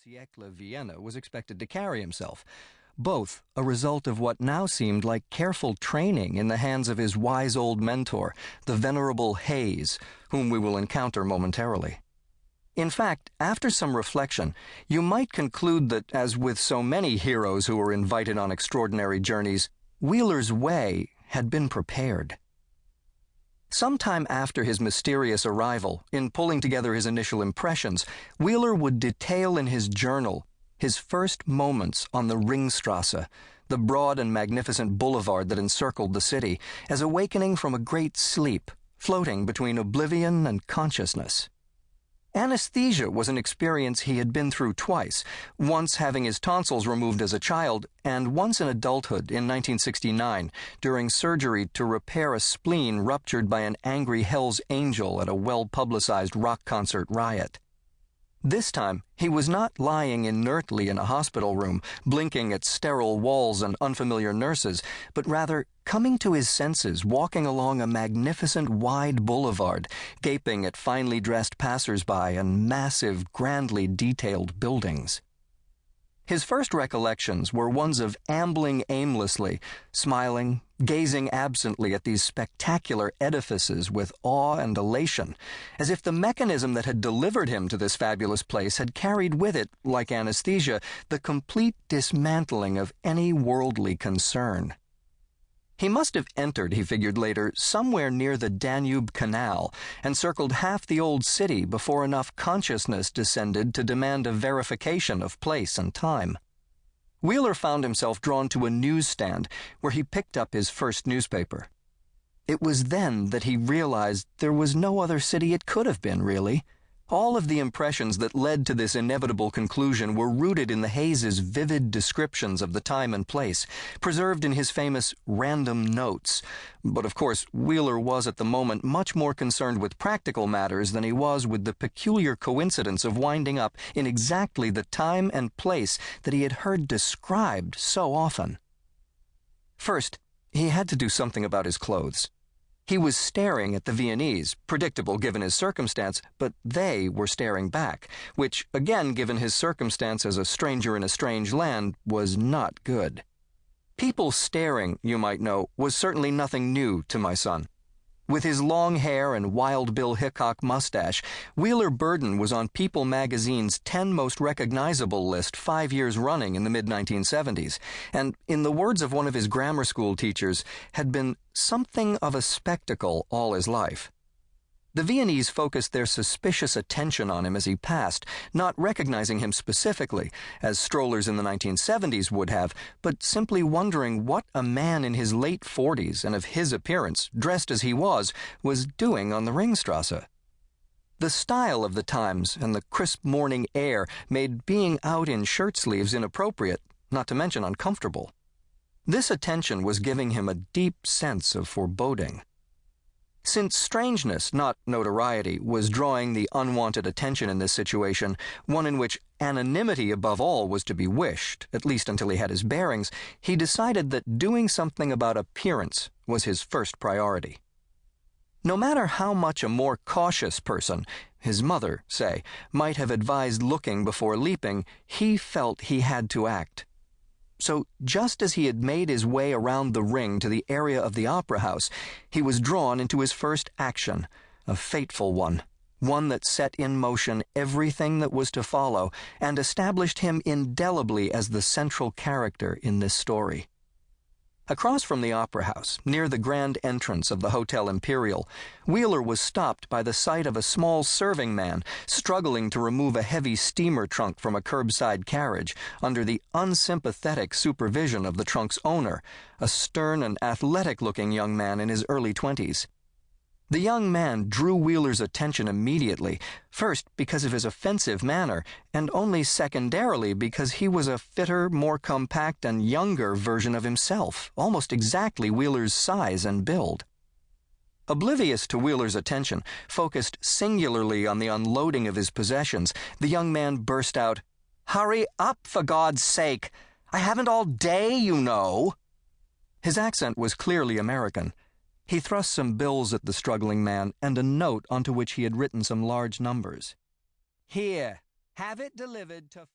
siècle Vienna was expected to carry himself, both a result of what now seemed like careful training in the hands of his wise old mentor, the venerable Hayes, whom we will encounter momentarily. In fact, after some reflection, you might conclude that, as with so many heroes who were invited on extraordinary journeys, Wheeler's way had been prepared. Sometime after his mysterious arrival, in pulling together his initial impressions, Wheeler would detail in his journal his first moments on the Ringstrasse, the broad and magnificent boulevard that encircled the city, as awakening from a great sleep, floating between oblivion and consciousness. Anesthesia was an experience he had been through twice, once having his tonsils removed as a child, and once in adulthood in 1969 during surgery to repair a spleen ruptured by an angry Hell's Angel at a well-publicized rock concert riot. This time, he was not lying inertly in a hospital room, blinking at sterile walls and unfamiliar nurses, but rather coming to his senses walking along a magnificent wide boulevard, gaping at finely dressed passers-by and massive, grandly detailed buildings. His first recollections were ones of ambling aimlessly, smiling, gazing absently at these spectacular edifices with awe and elation, as if the mechanism that had delivered him to this fabulous place had carried with it, like anesthesia, the complete dismantling of any worldly concern. He must have entered, he figured later, somewhere near the Danube Canal and circled half the old city before enough consciousness descended to demand a verification of place and time. Wheeler found himself drawn to a newsstand where he picked up his first newspaper. It was then that he realized there was no other city it could have been, really. All of the impressions that led to this inevitable conclusion were rooted in the Hayes' vivid descriptions of the time and place, preserved in his famous random notes. But of course, Wheeler was at the moment much more concerned with practical matters than he was with the peculiar coincidence of winding up in exactly the time and place that he had heard described so often. First, he had to do something about his clothes. He was staring at the Viennese, predictable given his circumstance, but they were staring back, which, again given his circumstance as a stranger in a strange land, was not good. People staring, you might know, was certainly nothing new to my son. With his long hair and Wild Bill Hickok mustache, Wheeler Burden was on People magazine's 10 most recognizable list 5 years running in the mid-1970s, and, in the words of one of his grammar school teachers, had been something of a spectacle all his life. The Viennese focused their suspicious attention on him as he passed, not recognizing him specifically, as strollers in the 1970s would have, but simply wondering what a man in his late 40s and of his appearance, dressed as he was doing on the Ringstrasse. The style of the times and the crisp morning air made being out in shirt sleeves inappropriate, not to mention uncomfortable. This attention was giving him a deep sense of foreboding. Since strangeness, not notoriety, was drawing the unwanted attention in this situation, one in which anonymity above all was to be wished, at least until he had his bearings, he decided that doing something about appearance was his first priority. No matter how much a more cautious person, his mother, say, might have advised looking before leaping, he felt he had to act. So, just as he had made his way around the ring to the area of the opera house, he was drawn into his first action, a fateful one that set in motion everything that was to follow and established him indelibly as the central character in this story. Across from the opera house, near the grand entrance of the Hotel Imperial, Wheeler was stopped by the sight of a small serving man struggling to remove a heavy steamer trunk from a curbside carriage under the unsympathetic supervision of the trunk's owner, a stern and athletic-looking young man in his early 20s. The young man drew Wheeler's attention immediately, first because of his offensive manner, and only secondarily because he was a fitter, more compact, and younger version of himself, almost exactly Wheeler's size and build. Oblivious to Wheeler's attention, focused singularly on the unloading of his possessions, the young man burst out, "Hurry up, for God's sake! I haven't all day, you know!" His accent was clearly American. He thrust some bills at the struggling man and a note onto which he had written some large numbers. "Here, have it delivered to